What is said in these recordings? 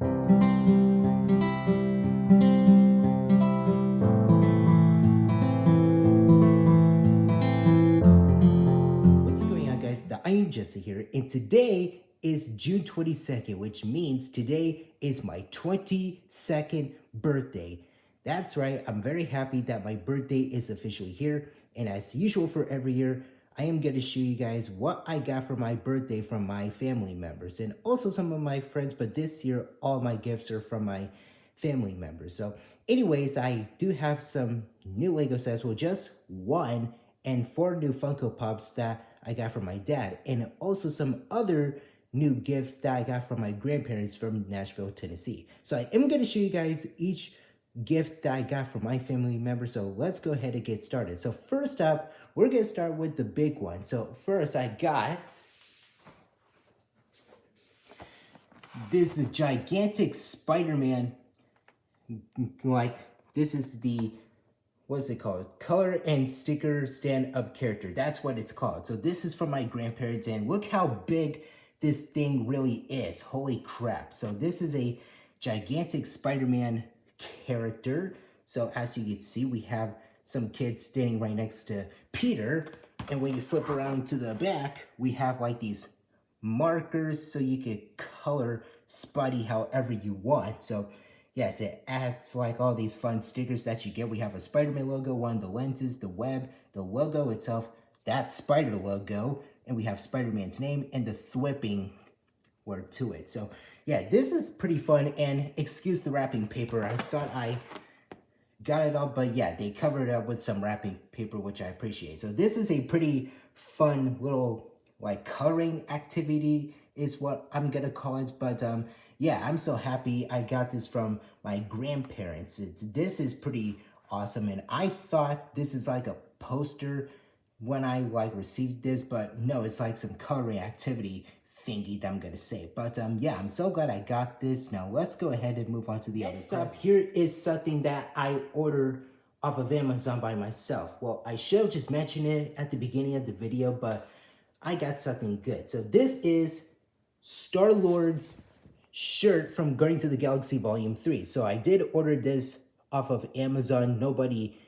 What's going on, guys? The Iron Jesse here, and today is June 22nd, which means today is my 22nd birthday. That's right, I'm very happy that my birthday is officially here, and as usual for every year, I am going to show you guys what I got for my birthday from my family members and also some of my friends, but this year all my gifts are from my family members. So anyways, I do have some new Lego sets, well just one, and 4 new Funko Pops that I got from my dad, and also some other new gifts that I got from my grandparents from Nashville, Tennessee. So I am going to show you guys each gift that I got from my family member. So let's go ahead and get started. So first up, we're going to start with the big one. So first I got this gigantic Spider-Man, like this is the, what's it called? Color and sticker stand-up character. That's what it's called. So this is from my grandparents, and look how big this thing really is. Holy crap. So this is a gigantic Spider-Man character. So as you can see, we have some kids standing right next to Peter. And when you flip around to the back, we have like these markers so you could color Spidey however you want. So yes, it adds like all these fun stickers that you get. We have a Spider-Man logo, one, the lenses, the web, the logo itself, that spider logo, and we have Spider-Man's name and the thwipping word to it. So yeah, this is pretty fun, and excuse the wrapping paper. I thought I got it all, but yeah, they covered it up with some wrapping paper, which I appreciate. So this is a pretty fun little like coloring activity is what I'm gonna call it. But yeah, I'm so happy I got this from my grandparents. This is pretty awesome, and I thought this is like a poster when I like received this, but no, it's like some coloring activity thingy that I'm gonna say. But yeah, I'm so glad I got this. Now let's go ahead and move on to the other stuff. Here is something that I ordered off of Amazon by myself. Well, I should have just mentioned it at the beginning of the video, but I got something good. So this is Star-Lord's shirt from Guardians of the Galaxy Volume 3. So I did order this off of Amazon. Nobody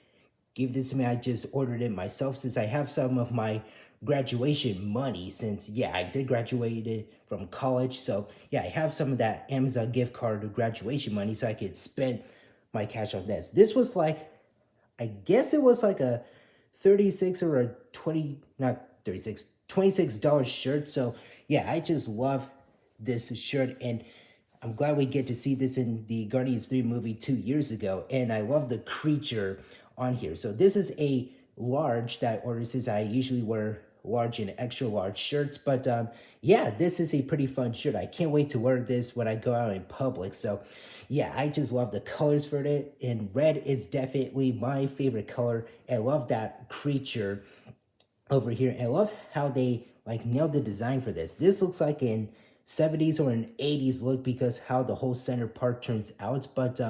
gave this to me. I just ordered it myself since I have some of my graduation money, since yeah, I did graduate from college. So yeah, I have some of that Amazon gift card or graduation money so I could spend my cash on this. This was like, I guess it was like a 36 or a 20, not 36, $26 shirt. So yeah, I just love this shirt, and I'm glad we get to see this in the Guardians 3 movie 2 years ago. And I love the creature on here. So this is a large that I ordered, since I usually wear large and extra large shirts. But yeah, this is a pretty fun shirt. I can't wait to wear this when I go out in public. So yeah, I just love the colors for it, and red is definitely my favorite color. I love that creature over here. I love how they like nailed the design for this. This looks like an 70s or an 80s look because how the whole center part turns out. But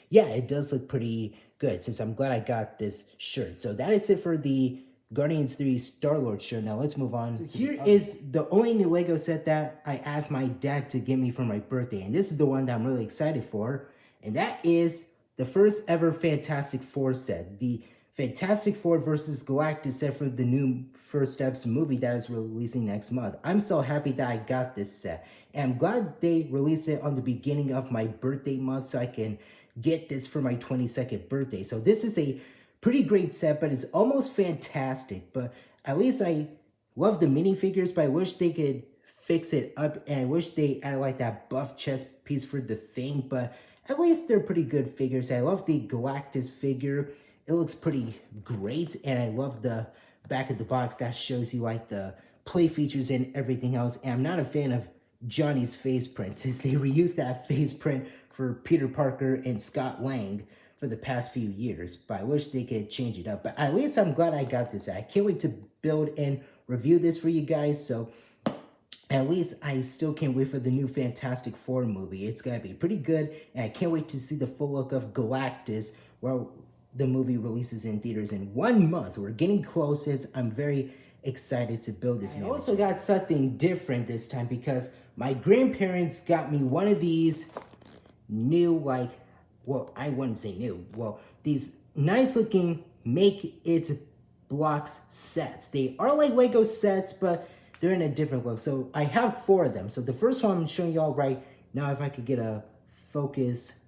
yeah, it does look pretty good, since I'm glad I got this shirt. So that is it for the Guardians 3 Star-Lord shirt. Now let's move on. So here is the only new Lego set that I asked my dad to get me for my birthday, and this is the one that I'm really excited for, and that is the first ever Fantastic Four set, the Fantastic Four versus Galactus set for the new First Steps movie that is releasing next month. I'm so happy that I got this set, and I'm glad they released it on the beginning of my birthday month so I can get this for my 22nd birthday. So this is a pretty great set, but it's almost fantastic. But at least I love the minifigures, but I wish they could fix it up, and I wish they added like that buff chest piece for the Thing, but at least they're pretty good figures. I love the Galactus figure. It looks pretty great, and I love the back of the box that shows you like the play features and everything else. And I'm not a fan of Johnny's face print, since they reused that face print for Peter Parker and Scott Lang for the past few years, but I wish they could change it up. But at least I'm glad I got this. I can't wait to build and review this for you guys. So at least I still can't wait for the new Fantastic Four movie. It's gonna be pretty good, and I can't wait to see the full look of Galactus, where the movie releases in theaters in 1 month. We're getting close. I'm very excited to build this. I also got something different this time because my grandparents got me one of these new, like, well, I wouldn't say new, well, these nice looking Make It Blocks sets. They are like Lego sets, but they're in a different look. So I have 4 of them. So the first one I'm showing y'all right now, if I could get a focus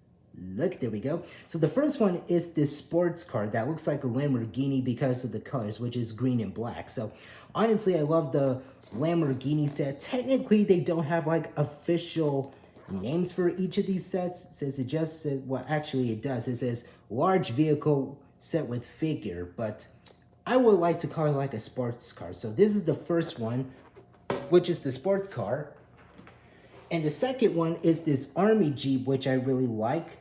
look, there we go. So the first one is this sports car that looks like a Lamborghini because of the colors, which is green and black. So honestly, I love the Lamborghini set. Technically, they don't have like official names for each of these sets, since it just says, well, actually it does. It says large vehicle set with figure, but I would like to call it like a sports car. So this is the first one, which is the sports car. And the second one is this Army Jeep, which I really like.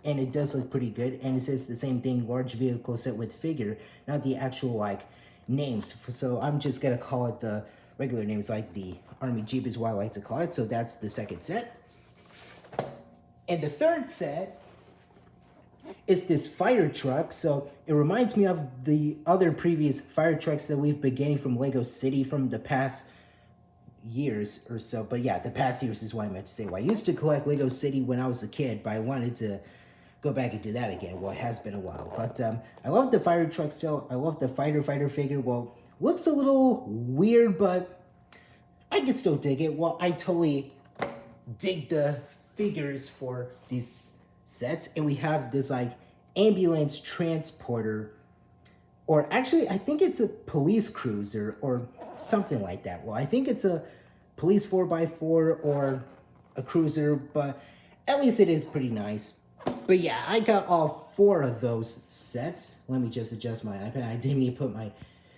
And it does look pretty good. And it says the same thing, large vehicle set with figure, not the actual like names. So I'm just gonna call it the regular names, like the Army Jeep is what I like to call it. So that's the second set. And the third set is this fire truck. So it reminds me of the other previous fire trucks that we've been getting from Lego City from the past years or so. But yeah, the past years is what I meant to say. Well, I used to collect Lego City when I was a kid, but I wanted to go back and do that again. Well, it has been a while. But I love the fire truck still. I love the fighter figure. Well, looks a little weird, but I can still dig it. Well, I totally dig the figures for these sets. And we have this like ambulance transporter, or actually I think it's a police cruiser or something like that. Well, I think it's a police 4x4 or a cruiser, but at least it is pretty nice. But yeah, I got all 4 of those sets. Let me just adjust my iPad. I didn't mean to put my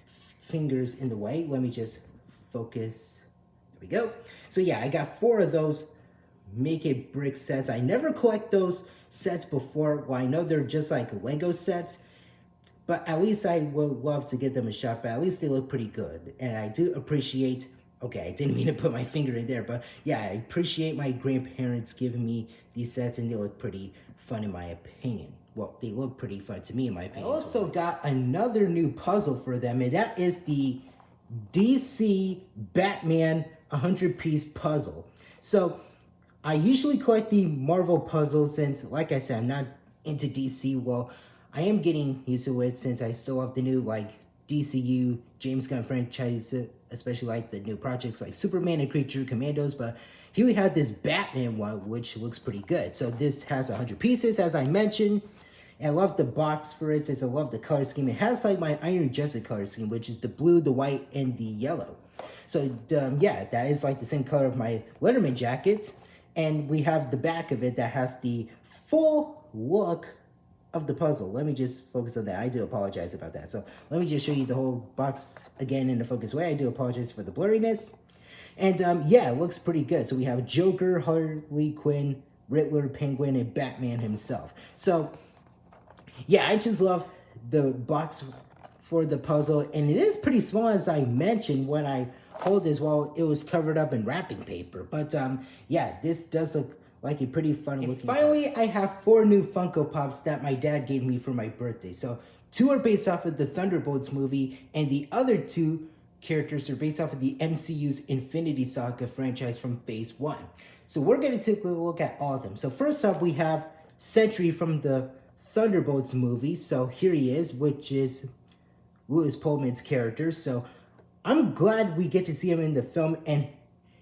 fingers in the way. Let me just focus. There we go. So yeah, I got 4 of those Make It Brick sets. I never collect those sets before. Well, I know they're just like Lego sets, but at least I would love to give them a shot. But at least they look pretty good. And I do appreciate, okay, I didn't mean to put my finger in there, but yeah, I appreciate my grandparents giving me these sets, and they look pretty fun in my opinion. Well, they look pretty fun to me in my opinion. I also got another new puzzle for them, and that is the DC Batman 100-piece puzzle. So I usually collect the Marvel puzzles since, like I said, I'm not into DC. Well, I am getting used to it since I still have the new like DCU James Gunn franchise, especially like the new projects like Superman and Creature Commandos. But here we have this Batman one, which looks pretty good. So this has 100 pieces, as I mentioned. And I love the box for it since I love the color scheme. It has like my Iron Justice color scheme, which is the blue, the white, and the yellow. So yeah, that is like the same color of my Letterman jacket. And we have the back of it that has the full look of the puzzle. Let me just focus on that. I do apologize about that. So let me just show you the whole box again in the focus way. I do apologize for the blurriness. And yeah, it looks pretty good. So we have Joker, Harley Quinn, Riddler, Penguin, and Batman himself. So yeah, I just love the box for the puzzle. And it is pretty small, as I mentioned when I hold this. Well, it was covered up in wrapping paper. But yeah, this does look like a pretty fun looking. Finally, I have 4 new Funko Pops that my dad gave me for my birthday. So 2 are based off of the Thunderbolts movie, and the other 2 characters are based off of the MCU's Infinity Saga franchise from Phase 1. So we're going to take a look at all of them. So first up, we have Sentry from the Thunderbolts movie. So here he is, which is Lewis Pullman's character. So I'm glad we get to see him in the film, and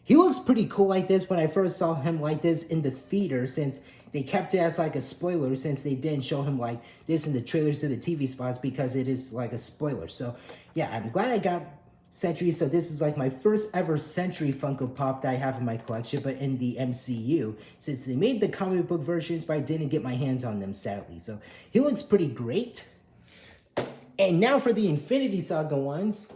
he looks pretty cool like this. When I first saw him like this in the theater, since they kept it as like a spoiler, since they didn't show him like this in the trailers and the TV spots, because it is like a spoiler. So yeah, I'm glad I got Sentry. So this is like my first ever Sentry Funko Pop that I have in my collection, but in the MCU, since they made the comic book versions, but I didn't get my hands on them, sadly. So he looks pretty great. And now for the Infinity Saga ones,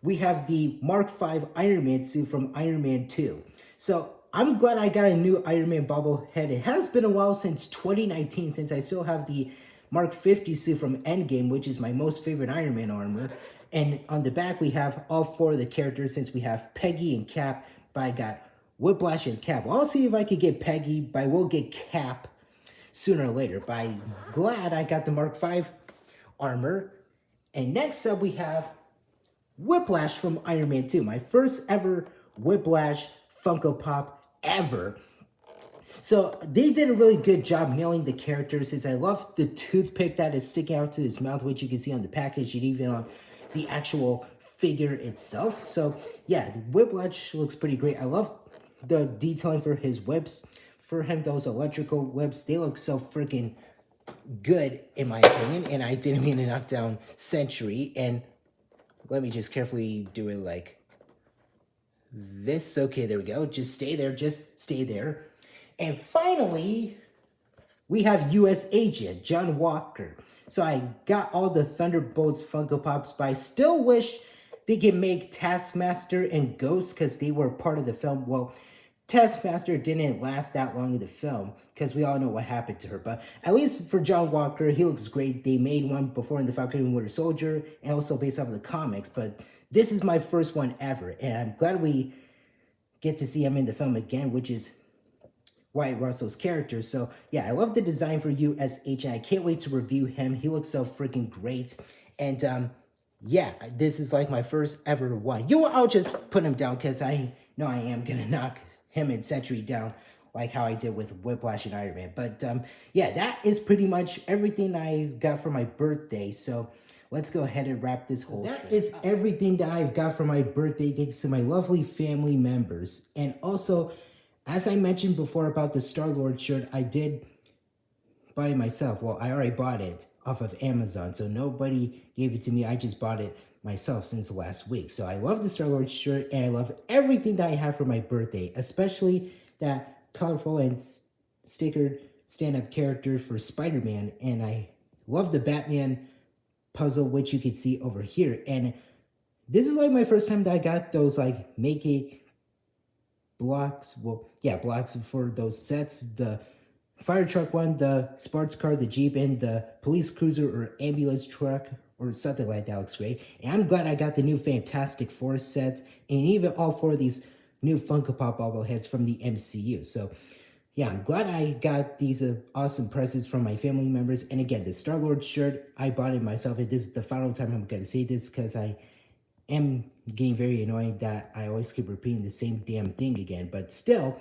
we have the Mark V Iron Man suit from Iron Man 2. So I'm glad I got a new Iron Man bobblehead. It has been a while, since 2019, since I still have the Mark 50 suit from Endgame, which is my most favorite Iron Man armor. And on the back, we have all 4 of the characters, since we have Peggy and Cap, but I got Whiplash and Cap. Well, I'll see if I could get Peggy, but I will get Cap sooner or later. But I'm glad I got the Mark V armor. And next up, we have Whiplash from Iron Man 2. My first ever Whiplash Funko Pop ever. So they did a really good job nailing the characters. Since I love the toothpick that is sticking out to his mouth, which you can see on the package and even on the actual figure itself. So yeah, Whiplash looks pretty great. I love the detailing for his whips. For him, those electrical whips, they look so freaking good in my opinion. And I didn't mean to knock down Century. And let me just carefully do it like this. Okay, there we go. Just stay there. Just stay there. And finally, we have U.S. Agent John Walker. So I got all the Thunderbolts Funko Pops, but I still wish they could make Taskmaster and Ghost because they were part of the film. Well, Taskmaster didn't last that long in the film because we all know what happened to her. But at least for John Walker, he looks great. They made one before in the Falcon and Winter Soldier and also based off of the comics. But this is my first one ever. And I'm glad we get to see him in the film again, which is Wyatt Russell's character. So yeah, I love the design for U.S. Agent. I can't wait to review him. He looks so freaking great. And yeah, this is like my first ever one. I'll just put him down because I know I am gonna knock him and Sentry down like how I did with Whiplash and Iron Man. But yeah, that is pretty much everything I got for my birthday. So let's go ahead and wrap this whole thing. That is everything that I've got for my birthday, thanks to my lovely family members. And also, as I mentioned before about the Star-Lord shirt, I did buy it myself. Well, I already bought it off of Amazon, so nobody gave it to me. I just bought it myself since last week. So I love the Star-Lord shirt, and I love everything that I have for my birthday, especially that colorful and stickered stand-up character for Spider-Man. And I love the Batman puzzle, which you can see over here. And this is like my first time that I got those like make it blocks. Well, yeah, blocks for those sets. The fire truck one, the sports car, the Jeep, and the police cruiser or ambulance truck or something like that looks great. And I'm glad I got the new Fantastic Four sets and even all four of these new Funko Pop bobbleheads from the MCU. So yeah, I'm glad I got these awesome presents from my family members. And again, the Star-Lord shirt, I bought it myself. And this is the final time I'm going to say this because I am getting very annoyed that I always keep repeating the same damn thing again. But still,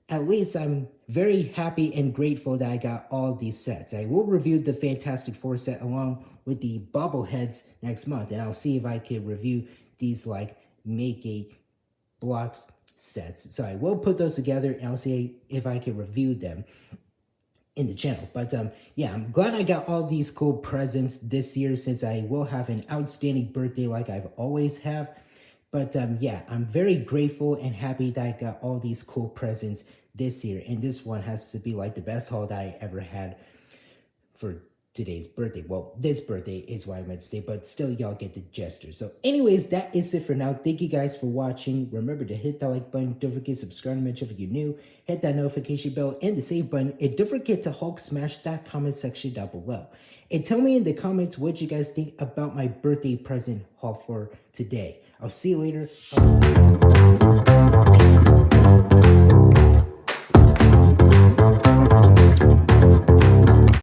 at least I'm very happy and grateful that I got all these sets. I will review the Fantastic Four set along with the bobbleheads next month. And I'll see if I can review these like make a blocks sets. So I will put those together and I'll see if I can review them in the channel. But yeah, I'm glad I got all these cool presents this year since I will have an outstanding birthday like I've always have. But yeah, I'm very grateful and happy that I got all these cool presents this year. And this one has to be like the best haul that I ever had for today's birthday. Well, this birthday is what I meant to say, but still y'all get the gesture. So anyways, that is it for now. Thank you guys for watching. Remember to hit that like button. Don't forget to subscribe to my channel if you're new. Hit that notification bell and the save button. And don't forget to Hulk smash that comment section down below. And tell me in the comments what you guys think about my birthday present haul for today. I'll see you later.